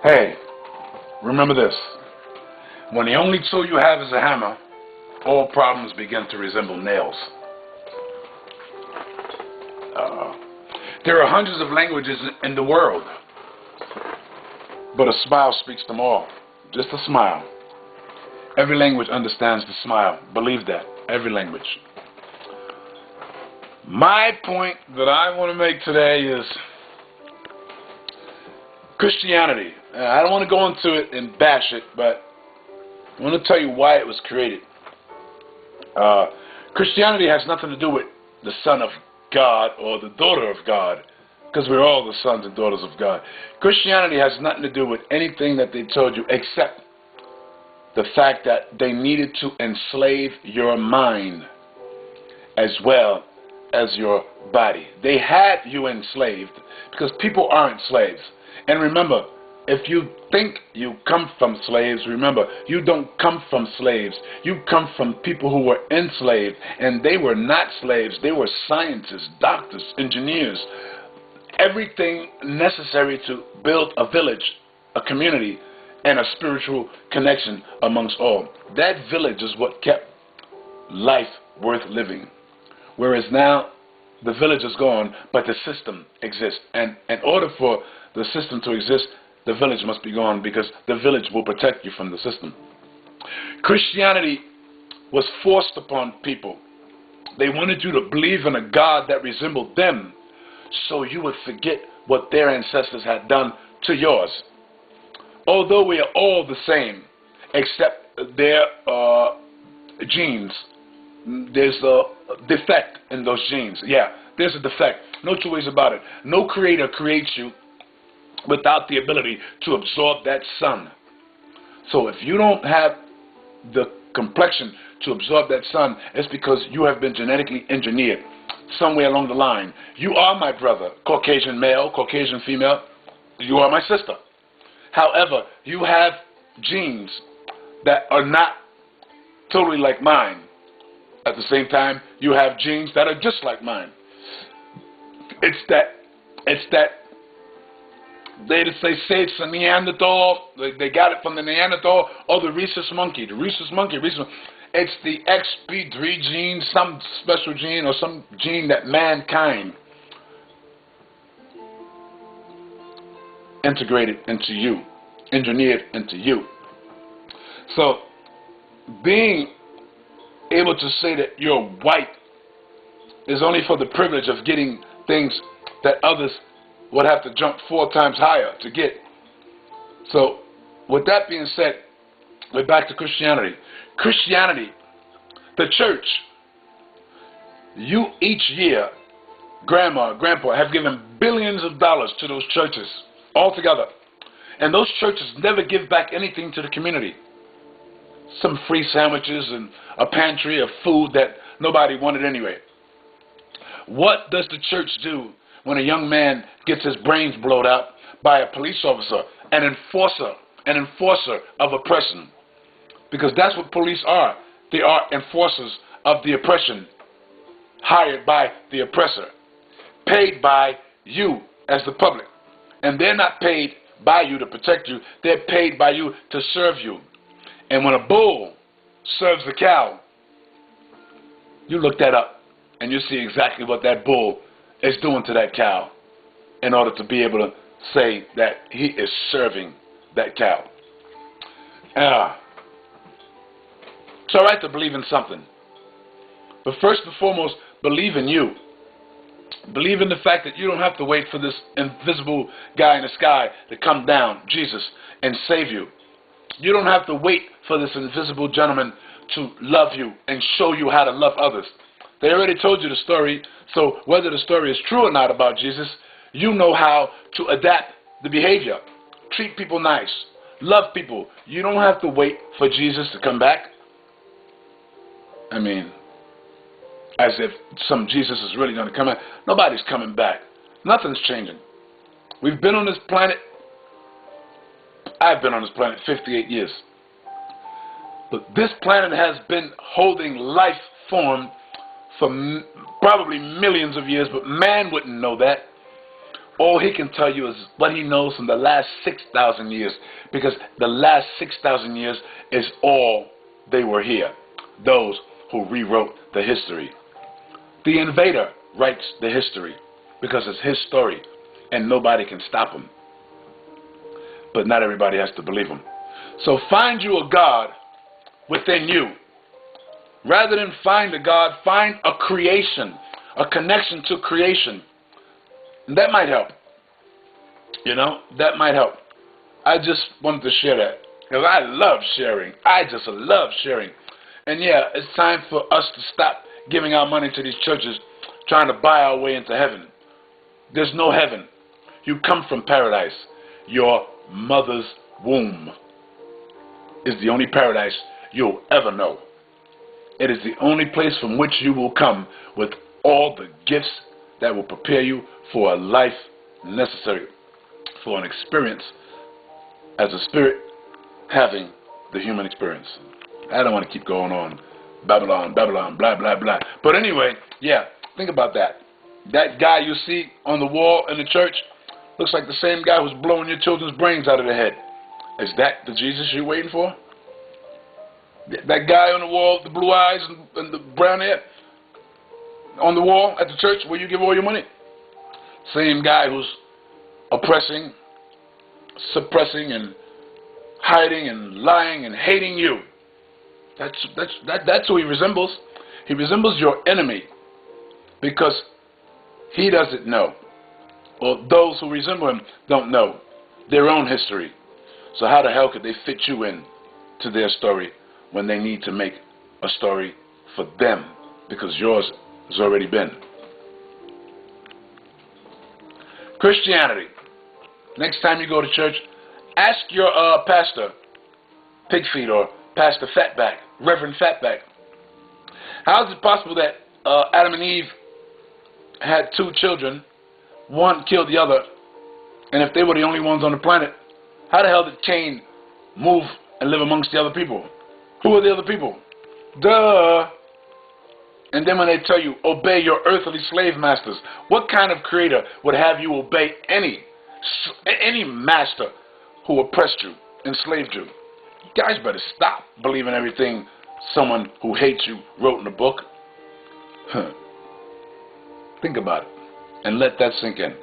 Hey, remember this. When the only tool you have is a hammer, all problems begin to resemble nails. There are hundreds of languages in the world, but a smile speaks them all. Just a smile. Every language understands the smile. Believe that. Every language. My point that I want to make today is Christianity. I don't want to go into it and bash it, but I want to tell you why it was created. Christianity has nothing to do with the Son of God or the daughter of God, because we're all the sons and daughters of God. Christianity has nothing to do with anything that they told you except the fact that they needed to enslave your mind as well as your body. They had you enslaved because people aren't slaves. And remember, if you think you come from slaves, remember, you don't come from slaves. You come from people who were enslaved, and they were not slaves. They were scientists, doctors, engineers, everything necessary to build a village, a community, and a spiritual connection amongst all. That village is what kept life worth living. Whereas now, the village is gone, but the system exists. And in order for the system to exist, the village must be gone, because the village will protect you from the system. Christianity was forced upon people. They wanted you to believe in a God that resembled them, so you would forget what their ancestors had done to yours. Although we are all the same, except their genes, there's a defect in those genes. Yeah, there's a defect. No two ways about it. No creator creates you without the ability to absorb that sun. So if you don't have the complexion to absorb that sun, it's because you have been genetically engineered somewhere along the line. You are my brother, Caucasian male, Caucasian female. You are my sister. However, you have genes that are not totally like mine. At the same time, you have genes that are just like mine. It's that they just say it's a Neanderthal. They got it from the Neanderthal or the rhesus monkey. The rhesus monkey. It's the XP3 gene, some special gene or some gene that mankind integrated into you, engineered into you. So being able to say that you're white is only for the privilege of getting things that others would have to jump 4 times higher to get. So with that being said, we're back to Christianity. Christianity, the church, you each year, grandma, grandpa, have given billions of dollars to those churches altogether. And those churches never give back anything to the community. Some free sandwiches and a pantry of food that nobody wanted anyway. What does the church do when a young man gets his brains blown out by a police officer, an enforcer of oppression? Because that's what police are. They are enforcers of the oppression, hired by the oppressor, paid by you as the public. And they're not paid by you to protect you. They're paid by you to serve you. And when a bull serves a cow, you look that up and you see exactly what that bull is doing to that cow in order to be able to say that he is serving that cow. It's all right to believe in something. But first and foremost, believe in you. Believe in the fact that you don't have to wait for this invisible guy in the sky to come down, Jesus, and save you. You don't have to wait for this invisible gentleman to love you and show you how to love others. They already told you the story, so whether the story is true or not about Jesus, you know how to adapt the behavior. Treat people nice. Love people. You don't have to wait for Jesus to come back. I mean, as if some Jesus is really going to come back. Nobody's coming back. Nothing's changing. We've been on this planet. I've been on this planet 58 years. But this planet has been holding life form for probably millions of years, but man wouldn't know that. All he can tell you is what he knows from the last 6,000 years, because the last 6,000 years is all they were here, those who rewrote the history. The invader writes the history because it's his story and nobody can stop him. But not everybody has to believe him. So find you a God within you. Rather than find a God, find a creation, a connection to creation. And that might help. You know, that might help. I just wanted to share that because I love sharing. I just love sharing. And yeah, it's time for us to stop giving our money to these churches trying to buy our way into heaven. There's no heaven. You come from paradise. Your mother's womb is the only paradise you'll ever know. It is the only place from which you will come with all the gifts that will prepare you for a life necessary for an experience as a spirit having the human experience. I don't want to keep going on. Babylon, Babylon, blah, blah, blah. But anyway, yeah, think about that. That guy you see on the wall in the church looks like the same guy who's blowing your children's brains out of their head. Is that the Jesus you're waiting for? That guy on the wall with the blue eyes and the brown hair on the wall at the church where you give all your money? Same guy who's oppressing, suppressing, and hiding and lying and hating you. That's who he resembles. He resembles your enemy because he doesn't know, or those who resemble him don't know their own history. So how the hell could they fit you in to their story when they need to make a story for them because yours has already been? Christianity. Next time you go to church, ask your pastor, Pigfeet, or Pastor Fatback, Reverend Fatback, how is it possible that Adam and Eve had two children, one killed the other, and if they were the only ones on the planet, how the hell did Cain move and live amongst the other people? Who are the other people? Duh. And then when they tell you, obey your earthly slave masters, what kind of creator would have you obey any master who oppressed you, enslaved you? You guys better stop believing everything someone who hates you wrote in a book. Think about it and let that sink in.